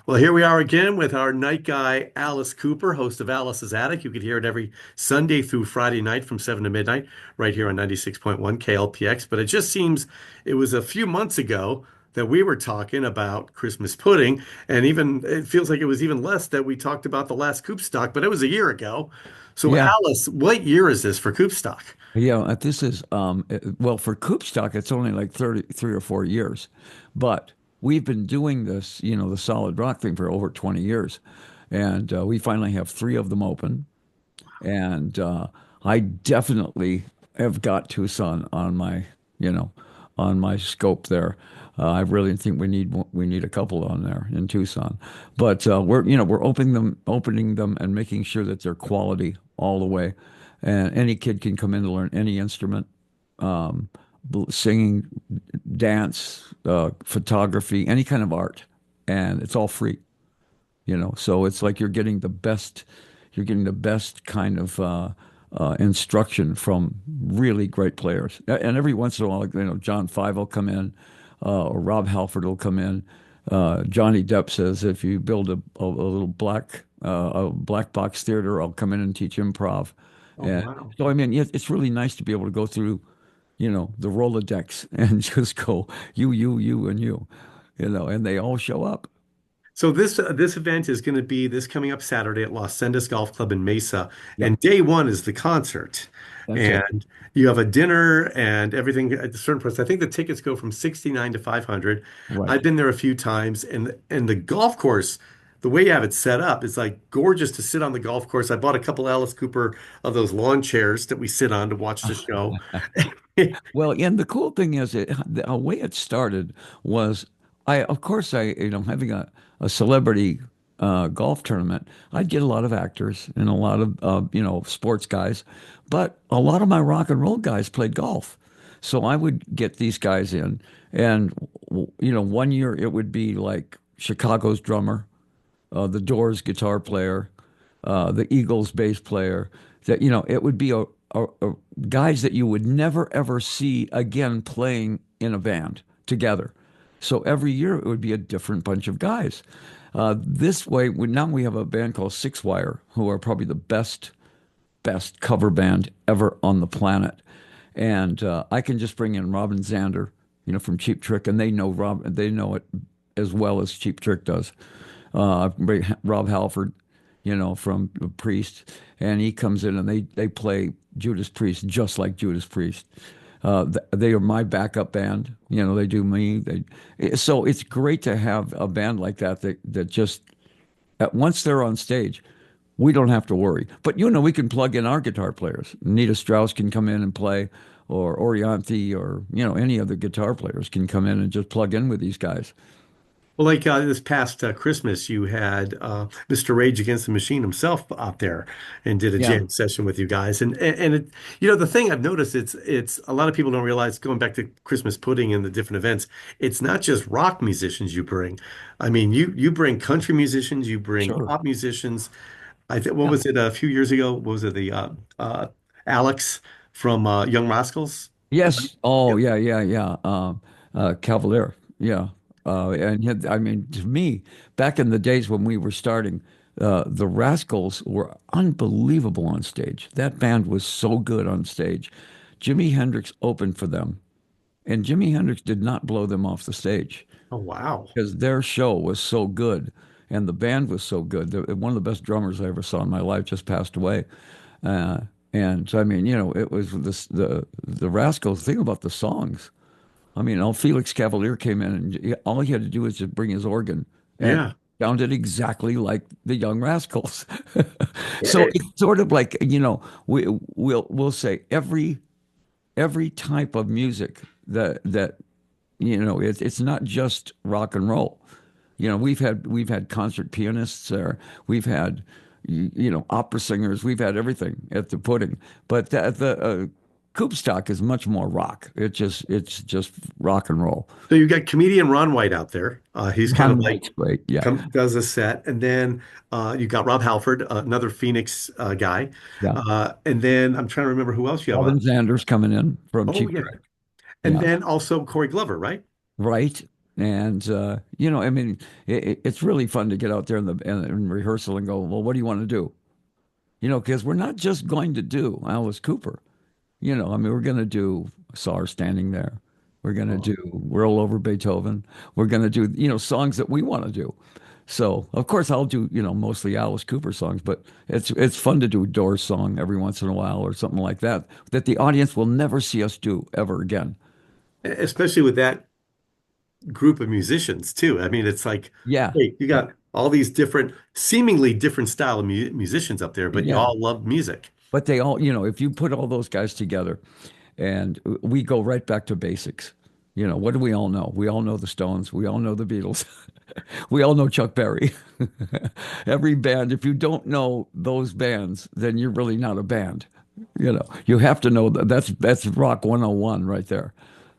Well, here we are again with our night guy, Alice Cooper, host of Alice's Attic. You can hear it every Sunday through Friday night from 7 to midnight, right here on 96.1 KLPX. But it just seems it was a few months ago that we were talking about Christmas pudding. And even it feels like it was even less that we talked about the last Coopstock, but it was a year ago. So, Yeah, Alice, what year is this for Coopstock? yeah. This is well for Coopstock, it's only like 33 or 4 years, but we've been doing this, the solid rock thing for over 20 years, and we finally have three of them open, and I definitely have got Tucson on you know, on my scope there. I really think we need a couple on there in Tucson, but we're opening them and making sure that they're quality all the way, and any kid can come in to learn any instrument, um, singing, dance, photography, any kind of art, and it's all free. So it's like you're getting the best kind of instruction from really great players. And every once in a while, John Five will come in, or Rob Halford will come in. Johnny Depp says, if you build a little black box theater, I'll come in and teach improv. Oh, And wow. so, I mean, it's really nice to be able to go through, the Rolodex and just go, you, and and they all show up. So this event is going to be this coming up Saturday at Los Sendas Golf Club in Mesa, Yep, and day one is the concert, that's it. and you have a dinner and everything at a certain price. I think the tickets go from 69 to 500. I've Right. been there a few times, and the golf course, the way you have it set up, is like gorgeous to sit on the golf course. I bought a couple Alice Cooper of those lawn chairs that we sit on to watch the show. Well, and the cool thing is, the way it started was, of course, having a celebrity golf tournament, I'd get a lot of actors and a lot of, sports guys, but a lot of my rock and roll guys played golf. So I would get these guys in, and, one year it would be like Chicago's drummer, the Doors guitar player, the Eagles bass player. That it would be a guys that you would never ever see again playing in a band together. So every year it would be a different bunch of guys. This way, now we have a band called Six Wire, who are probably the best cover band ever on the planet. And I can just bring in Robin Zander, from Cheap Trick, and they know it as well as Cheap Trick does. Bring Rob Halford, from Priest, and he comes in and they play Judas Priest just like Judas Priest. They are my backup band. They do me. So it's great to have a band like that just once they're on stage, we don't have to worry. But we can plug in our guitar players. Nita Strauss can come in and play, or Orianthi, or any other guitar players can come in and just plug in with these guys. Well, like this past Christmas, you had Mr. Rage Against the Machine himself out there and did a Yeah, jam session with you guys. And it, the thing I've noticed, it's a lot of people don't realize going back to Christmas pudding and the different events, it's not just rock musicians you bring. I mean, you bring country musicians, you bring sure. pop musicians. I think what Yeah. was it a few years ago? What was it the Alex from Young Rascals? Yes. Oh, Yep. yeah, yeah, yeah. Cavalier. Yeah. I mean, to me, back in the days when we were starting, the Rascals were unbelievable on stage. That band was so good on stage. Jimi Hendrix opened for them, and Jimi Hendrix did not blow them off the stage Oh, wow. because their show was so good and the band was so good. One of the best drummers I ever saw in my life just passed away. Uh, and so, I mean, it was the Rascals. Think about the songs. I mean, Felix Cavalier came in, and all he had to do was just bring his organ, and Yeah. sounded exactly like the Young Rascals. So it's sort of like, we'll say every type of music that it's not just rock and roll. We've had concert pianists there. We've had opera singers. We've had everything at the pudding. But the Coopstock is much more rock. It's just rock and roll. So you got comedian Ron White out there. He's kind of Ron like White's great. Yeah. does a set, and then you got Rob Halford, another Phoenix guy, Yeah. and then I'm trying to remember who else you have on. Robin Sanders coming in from Oh Cheap yeah, Trick. and Yeah. then also Corey Glover, right? Right. And you know, I mean, it's really fun to get out there in rehearsal and go, well, what do you want to do? You know, because we're not just going to do Alice Cooper. You know, I mean, we're going to do Saw Her Standing There. We're going to do Whirl Over Beethoven. We're going to do, you know, songs that we want to do. So, of course, I'll do, you know, mostly Alice Cooper songs, but it's fun to do a Doors song every once in a while or something like that that the audience will never see us do ever again. Especially with that group of musicians too. I mean, it's like, Yeah. hey, you got all these different, seemingly different style of musicians up there, but you Yeah. all love music. But they all, you know, if you put all those guys together and we go right back to basics. You know, what do we all know? We all know the Stones. We all know the Beatles. We all know Chuck Berry. Every band, if you don't know those bands, then you're really not a band. You know, you have to know that that's rock 101 right there.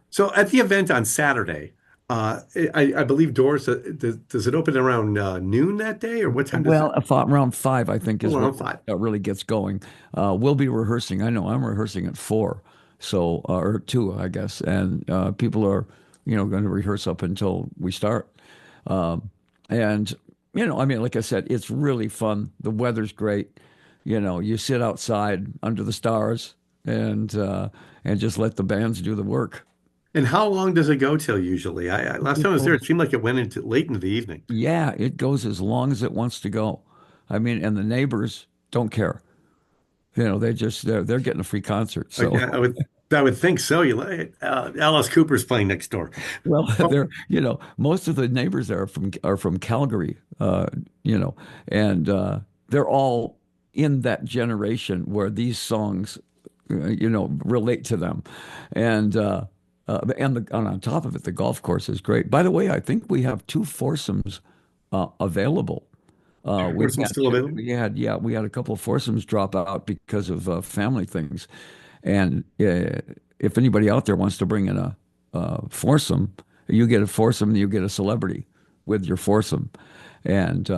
So at the event on Saturday, I believe doors, does it open around noon that day, or what time does it? Well, around 5, I think, Oh, is around what 5. really gets going. We'll be rehearsing. I know I'm rehearsing at 4, so or 2, I guess, and people are, you know, going to rehearse up until we start. Um, and you know, I mean, like I said, it's really fun. The weather's great. You know, you sit outside under the stars and just let the bands do the work. And how long does it go till usually? Last time It I was there, goes, it seemed like it went into late into the evening. yeah, it goes as long as it wants to go. I mean, and the neighbors don't care. You know, they're getting a free concert. So, I would think so. Alice Cooper's playing next door. well, Oh, they're, you know, most of the neighbors there are from Calgary, you know, and they're all in that generation where these songs, you know, relate to them. And on top of it, the golf course is great. By the way, I think we have 2 foursomes available. We Foursome's had still two, available? we had a couple of foursomes drop out because of family things. And if anybody out there wants to bring in a foursome, you get a foursome, you get a celebrity with your foursome. And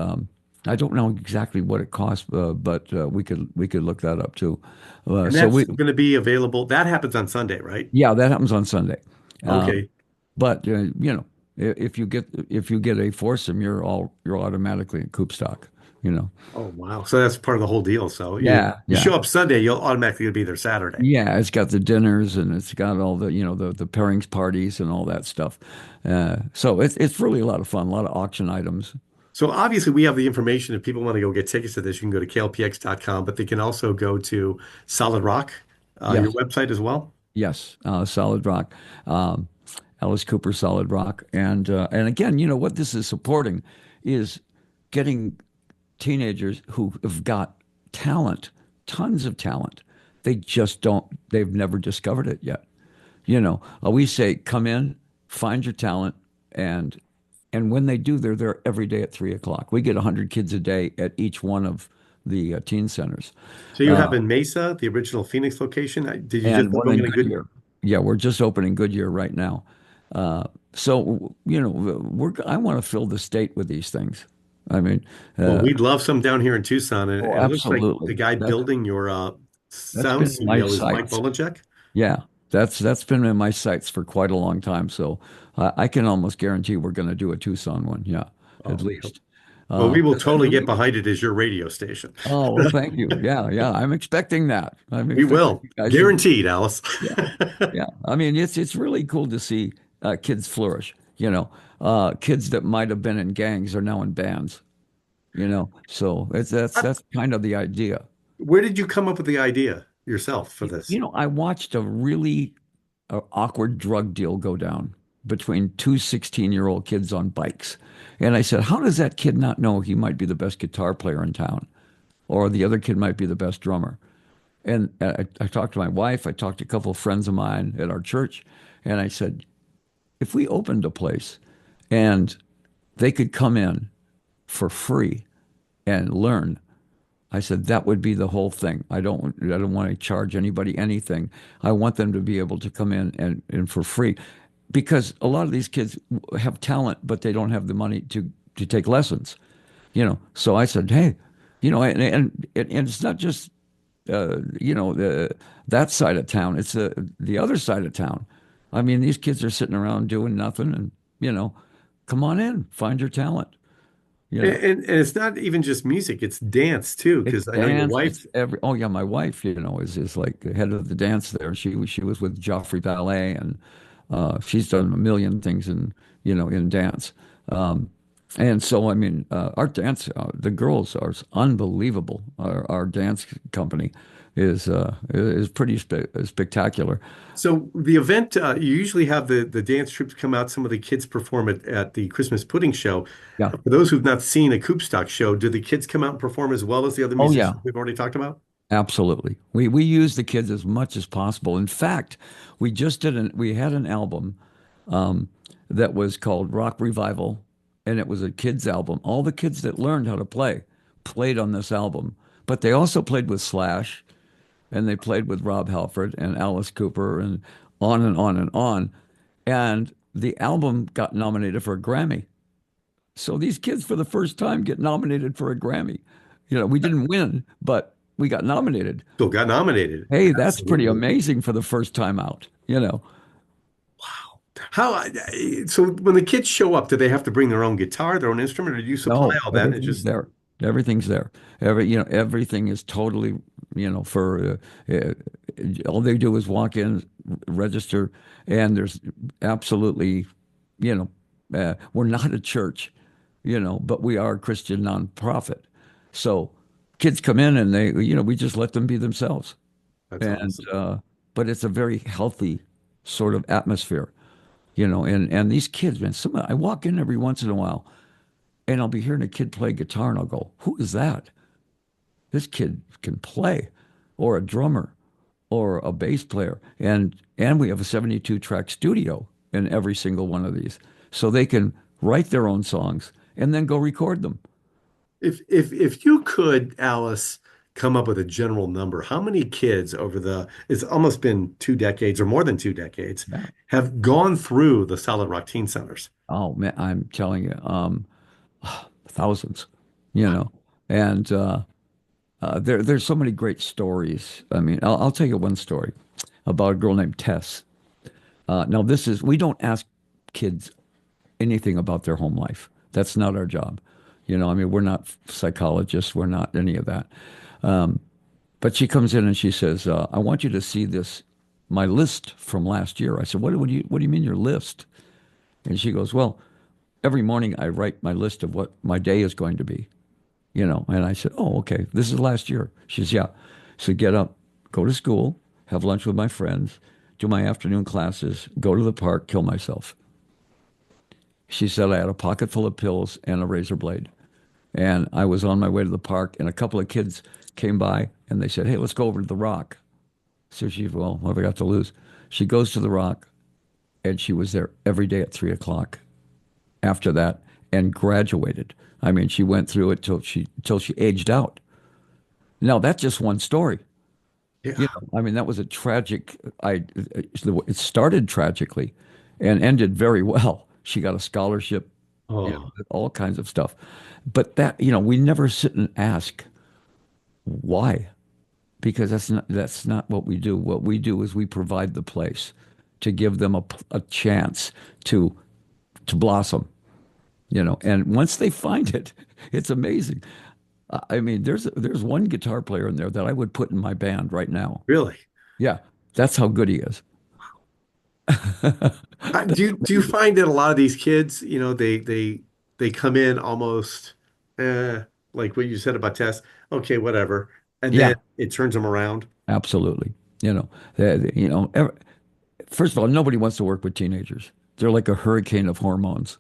I don't know exactly what it costs, but we could look that up too. And So that's we going to be available. That happens on Sunday, right? Yeah, that happens on Sunday. Um, Okay. but you know, if you get a foursome, you're automatically in Coopstock. You know. Oh, wow. So that's part of the whole deal. So Yeah, you yeah. show up Sunday, you'll automatically be there Saturday. Yeah, it's got the dinners and it's got all the, you know, the pairings parties and all that stuff. So it's really a lot of fun, a lot of auction items. So obviously we have the information. If people want to go get tickets to this, you can go to klpx.com, but they can also go to Solid Rock, your Yes, website as well. yes, Solid Rock, um, Alice Cooper Solid Rock, and again, you know what this is supporting is getting teenagers who have got talent, tons of talent. They've never discovered it yet. You know, we say, come in, find your talent, and and when they do, they're there every day at 3 o'clock. We get 100 kids a day at each one of the teen centers, So you have in Mesa, the original Phoenix location. Did you just and one open in a good? Goodyear. Yeah, we're just opening Goodyear right now. So you know, I want to fill the state with these things. I mean, Well, uh, we'd love some down here in Tucson, and, oh, and it looks like the absolutely. guy That's building your that's sound been in my studio is Mike sights. Bolinchek. Yeah, that's been in my sights for quite a long time. So I can almost guarantee we're going to do a Tucson one. Yeah, at Oh, least. well, we will 'Cause I'm totally get really, behind it as your radio station. oh, well, thank you. Yeah, yeah. I'm expecting that. I'm We expecting will, you guys to do. guaranteed, Alice. Yeah, yeah. I mean, it's really cool to see kids flourish. You know, kids that might have been in gangs are now in bands. You know, so that's kind of the idea. Where did you come up with the idea yourself for You this? know, I watched a really awkward drug deal go down between two 16-year-old kids on bikes. And I said, how does that kid not know he might be the best guitar player in town? Or the other kid might be the best drummer? And I talked to my wife, I talked to a couple of friends of mine at our church, and I said, if we opened a place and they could come in for free and learn, I said that would be the whole thing. I don't want to charge anybody anything. I want them to be able to come in and for free because a lot of these kids have talent, but they don't have the money to take lessons, you know. So I said, hey, you know, and it's not just you know that side of town. It's the other side of town. I mean, these kids are sitting around doing nothing, and you know. come on in, find your talent. You And, know, and it's not even just music, it's dance too, it's because I know your dance, wife. it's every, oh yeah, my wife, is like the head of the dance there. She was with Joffrey Ballet, and she's done a million things in dance. Um, and so, I mean, our dance, the girls are unbelievable. Our dance company is pretty spectacular. So the event, you usually have the dance troops come out. Some of the kids perform at the Christmas pudding show. Yeah. For those who've not seen a Coopstock show, do the kids come out and perform as well as the other Oh yeah. musicians we've already talked about? Absolutely. We use the kids as much as possible. In fact, we had an album um, that was called Rock Revival, and it was a kids album. All the kids that learned how to play played on this album, but they also played with Slash, and they played with Rob Halford and Alice Cooper, and on and on and on. And the album got nominated for a Grammy. So these kids, for the first time, get nominated for a Grammy. We didn't win, but we got nominated. Still got nominated. Hey, that's pretty Absolutely. amazing for the first time out. How, so when the kids show up, do they have to bring their own guitar, their own instrument, or do you supply No, all that? And it everything's just, there. Everything's there. Everything is totally, for all they do is walk in, register, and there's absolutely, we're not a church, but we are a Christian nonprofit. So kids come in and we just let them be themselves. that's And awesome. but it's a very healthy sort of atmosphere. And these kids, man, I walk in every once in a while and I'll be hearing a kid play guitar and I'll go, who is that? This kid can play, or a drummer, or a bass player. And we have a 72 track studio in every single one of these. So they can write their own songs and then go record them. If you could, Alice, come up with a general number, how many kids over it's almost been 2 decades or more than 2 decades, Yeah. have gone through the Solid Rock Teen Centers? Oh man, I'm telling you, thousands, you know. And there's so many great stories. I mean, I'll tell you one story about a girl named Tess. Now, we don't ask kids anything about their home life. That's not our job. I mean, we're not psychologists. We're not any of that. But she comes in and she says, I want you to see my list from last year. I said, what do you mean your list? And she goes, well, every morning I write my list of what my day is going to be. And I said, oh, okay, this is last year. She says, yeah. So get up, go to school, have lunch with my friends, do my afternoon classes, go to the park, kill myself. She said I had a pocket full of pills and a razor blade. And I was on my way to the park, and a couple of kids came by and they said, hey, let's go over to the Rock. So well, what have I got to lose? She goes to the Rock, and she was there every day at 3 o'clock after that and graduated. I mean, she went through it till she aged out. Now, that's just one story. Yeah. I mean, that was a tragic. It started tragically and ended very well. She got a scholarship, Oh, all kinds of stuff. But we never sit and ask why, because that's not what we do. What we do is we provide the place to give them a chance to blossom. And once they find it, it's amazing. I mean, there's one guitar player in there that I would put in my band right now. really? Yeah, that's how good he is. Do you find that a lot of these kids, they come in almost like what you said about Tess, okay, whatever, and then Yeah, it turns them around? absolutely. First of all, nobody wants to work with teenagers. They're like a hurricane of hormones.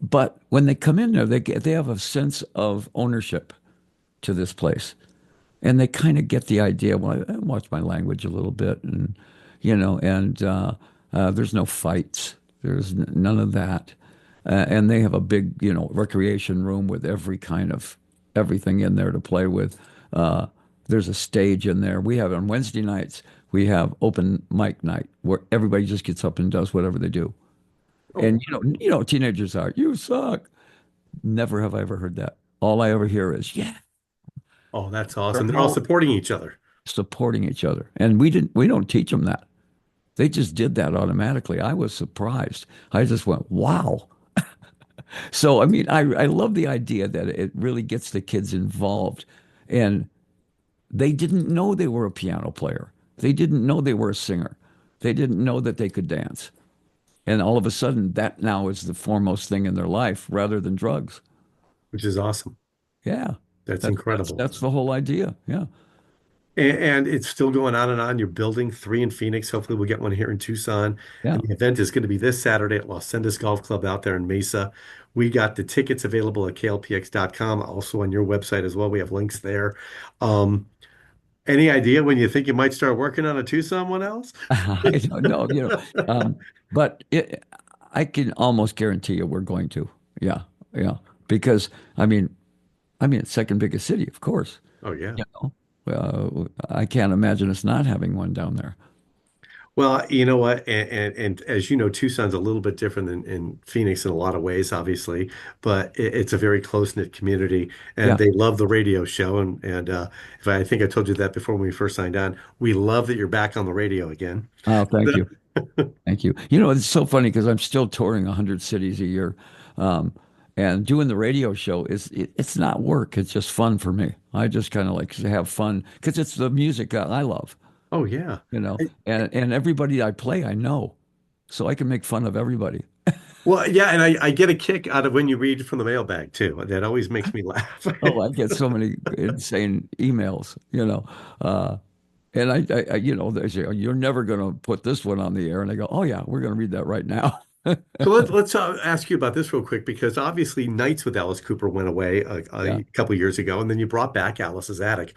But when they come in there, they have a sense of ownership to this place, and they kind of get the idea. Well, I watch my language a little bit, and there's no fights. There's none of that, and they have a big, recreation room with every kind of everything in there to play with. Uh, there's a stage in there. We have on Wednesday nights. We have open mic night where everybody just gets up and does whatever they do. Oh, And teenagers are, you suck. Never have I ever heard that. All I ever hear is, yeah, oh, that's they're awesome. They're all all supporting each other. supporting each other. And we don't teach them that. They just did that automatically. I was surprised. I just went, wow. So, I mean, I love the idea that it really gets the kids involved. And they didn't know they were a piano player. They didn't know they were a singer. They didn't know that they could dance. And all of a sudden, that now is the foremost thing in their life rather than drugs. which is awesome. Yeah. That's That's incredible. that's the whole idea. Yeah. And it's still going on and on. You're building three in Phoenix. Hopefully, we'll get one here in Tucson. Yeah. And the event is going to be this Saturday at Los Sendas Golf Club out there in Mesa. We got the tickets available at klpx.com, also on your website as well. We have links there. Um, any idea when you think you might start working on a Tucson one else? I don't know, but I can almost guarantee you we're going to. Yeah. Yeah. Because I mean, it's second biggest city, of course. Oh, yeah. You know, I can't imagine us not having one down there. Well, you know what? And as you know, Tucson's a little bit different than in Phoenix in a lot of ways, obviously, but it's a very close-knit community and Yeah. they love the radio show. And if I think I told you that before when we first signed on, we love that you're back on the radio again. Oh, thank you. Thank you. It's so funny because I'm still touring 100 cities a year. Um, and doing the radio show it's not work. It's just fun for me. I just kind of like to have fun because it's the music I love, Oh, yeah. and everybody I play, I know. So I can make fun of everybody. Well, yeah, and I get a kick out of when you read from the mailbag too. That always makes me laugh. Oh, I get so many insane emails. Uh, and they say, "Oh, you're never going to put this one on the air." And I go, "Oh yeah, we're going to read that right now." So let's ask you about this real quick because obviously Nights with Alice Cooper went away Yeah. a couple years ago, and then you brought back Alice's Attic.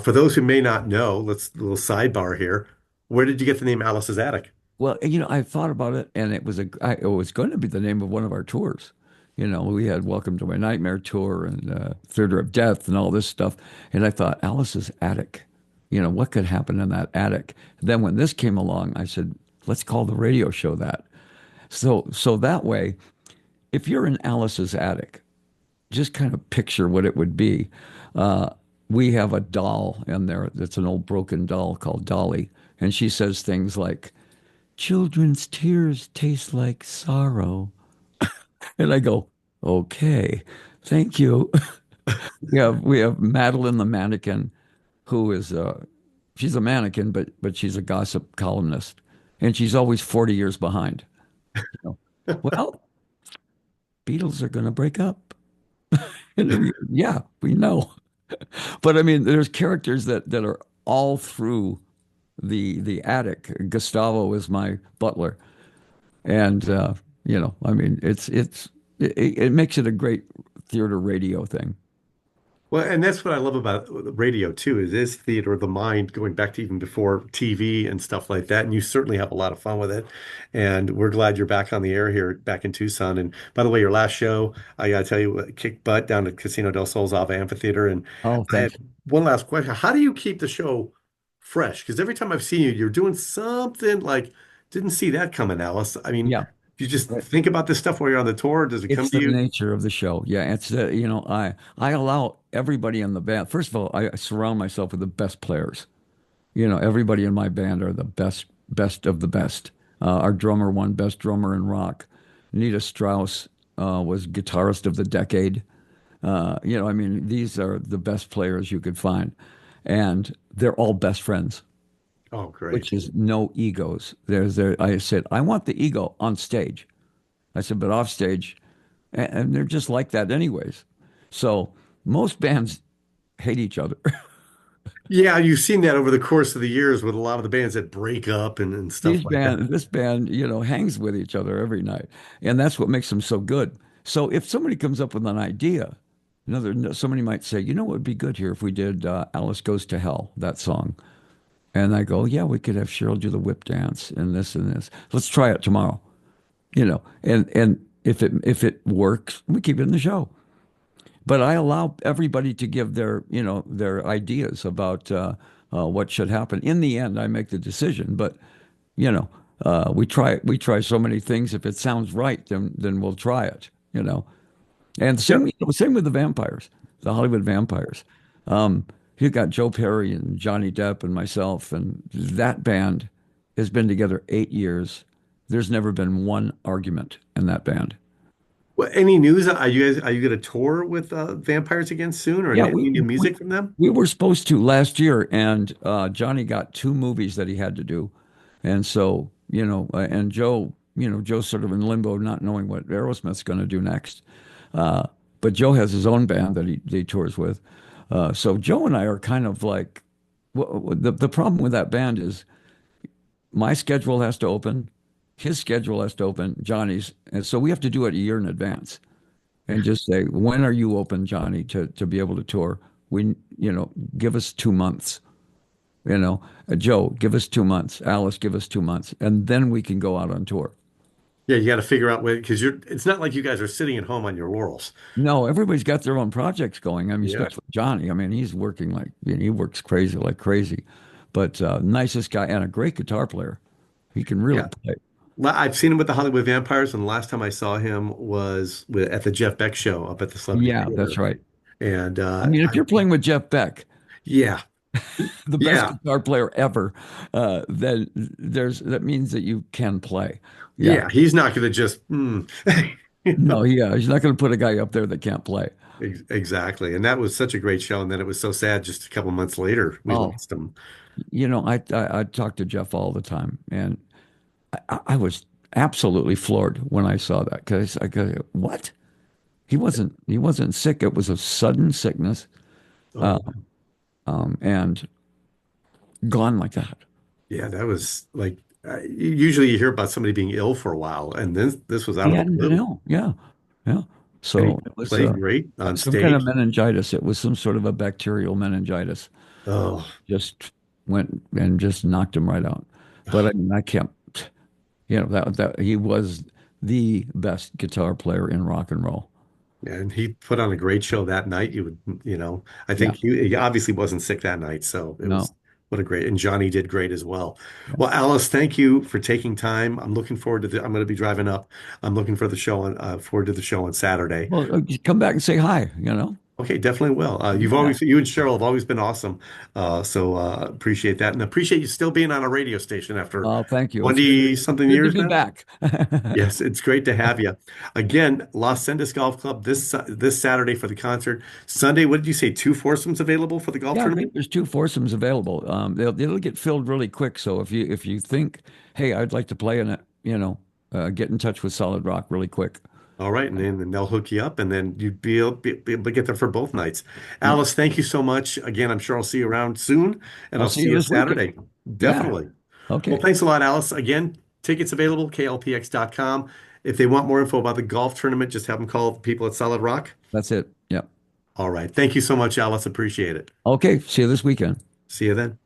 For those who may not know, let's a little sidebar here. Where did you get the name Alice's Attic? Well, I thought about it, and it was going to be the name of one of our tours. We had Welcome to My Nightmare tour and Theater of Death and all this stuff, and I thought Alice's Attic. What could happen in that attic? Then when this came along, I said, let's call the radio show that. So that way, if you're in Alice's attic, just kind of picture what it would be. Uh, we have a doll in there that's an old broken doll called Dolly, and she says things like, children's tears taste like sorrow. And I go, okay, thank you. We have Madeline the mannequin, who is she's a mannequin, but she's a gossip columnist, and she's always 40 years behind. Well, Beatles are going to break up. Yeah, we know. But I mean, there's characters that are all through the attic. Gustavo is my butler. And I mean, it makes it a great theater radio thing. Well, and that's what I love about radio too, is theater of the mind going back to even before TV and stuff like that. And you certainly have a lot of fun with it. And we're glad you're back on the air here back in Tucson. And by the way, your last show, I gotta tell you, kicked butt down at Casino del Sol's Ava Amphitheater. And Oh, I had thank you. one last question. How do you keep the show fresh? Because every time I've seen you, you're doing something like, didn't see that coming, Alice. I mean, Yeah, do you just think about this stuff while you're on the tour? Does it come it's to the you? nature of the show. Yeah, it's I allow everybody in the band. First of all, I surround myself with the best players. Everybody in my band are the best of the best. Our drummer won best drummer in rock. Nita Strauss was guitarist of the decade. I mean, these are the best players you could find, and they're all best friends, Oh, which great. is no egos. I said, I want the ego on stage. I said, but off stage, and they're just like that anyways. So most bands hate each other. Yeah, you've seen that over the course of the years with a lot of the bands that break up and stuff like that. This band, hangs with each other every night, and that's what makes them so good. So if somebody comes up with an idea, somebody might say, what would be good here if we did Alice Goes to Hell, that song. And I go, yeah, we could have Cheryl do the whip dance and this and this. Let's try it tomorrow. And if it works, we keep it in the show. But I allow everybody to give their ideas about what should happen. In the end, I make the decision. But we try so many things. If it sounds right, then we'll try it. And Yeah. same with the vampires, the Hollywood vampires. Um, you got Joe Perry and Johnny Depp and myself, and that band has been together 8 years. There's never been one argument in that band. Well, any news? Are you going to tour with Vampires again soon, or Yeah, any new music from them? we were supposed to last year, and Johnny got two movies that he had to do, and so and Joe, Joe's sort of in limbo, not knowing what Aerosmith's going to do next. Uh, but Joe has his own band that he tours with, so Joe and I are kind of like, the problem with that band is my schedule has to open, his schedule has to open, Johnny's, and so we have to do it a year in advance and just say, when are you open, Johnny, to be able to tour? Give us 2 months. Joe, give us 2 months. Alice, give us 2 months, and then we can go out on tour. Yeah, you got to figure out when because you're. It's not like you guys are sitting at home on your laurels. No, everybody's got their own projects going. I mean, Yeah, especially Johnny. I mean, he's working he works crazy like crazy, but nicest guy and a great guitar player. He can really yeah. play. I've seen him with the Hollywood Vampires, and the last time I saw him was at the Jeff Beck show up at the Celebrity Yeah, that's Theater. right. And I mean, if you're playing with Jeff Beck, yeah, the best yeah, guitar player ever, then that means that you can play. Yeah. yeah. He's not going to just. You No, know, he's not going to put a guy up there that can't play. exactly. And that was such a great show. And then it was so sad. Just a couple months later, we Oh, lost him. I talk to Jeff all the time, and I was absolutely floored when I saw that because I go, what? He wasn't sick. It was a sudden sickness, uh, Oh, and gone like that. yeah. That was like. Usually, you hear about somebody being ill for a while, and then this was out He of the hadn't been blue. ill. Yeah, yeah. And he So it was played great on some kind of stage. meningitis. It was some sort of a bacterial meningitis. Oh, Just went and just knocked him right out. But I mean, I can't. That he was the best guitar player in rock and roll. and he put on a great show that night. I Yeah. think he obviously wasn't sick that night, so it was No. what a great. And Johnny did great as well. Yeah. Well, Alice, thank you for taking time. I'm looking forward to I'm going to be driving up. I'm looking for the show forward to the show on Saturday. Well, just come back and say hi. Okay, definitely will. Yeah. You and Cheryl have always been awesome. So appreciate that, and appreciate you still being on a radio station after Oh, thank you. It's 20 something good to years be now. back. Yes, it's great to have you. Again, Los Sendas Golf Club this Saturday for the concert. Sunday, what did you say? Two foursomes available for the golf Yeah, I think tournament? there's two foursomes available. It'll get filled really quick. So if you think, hey, I'd like to play in it, get in touch with Solid Rock really quick. All right, and then they'll hook you up, and then you'd be able to get there for both nights. Yeah. Alice, thank you so much. Again, I'm sure I'll see you around soon, and I'll I'll see see you you this weekend. Saturday. Yeah. Definitely. Well, Okay. thanks a lot, Alice. Again, tickets available, klpx.com. If they want more info about the golf tournament, just have them call the people at Solid Rock. That's it. Yeah. All right. Thank you so much, Alice. Appreciate it. Okay. See you this weekend. See you then.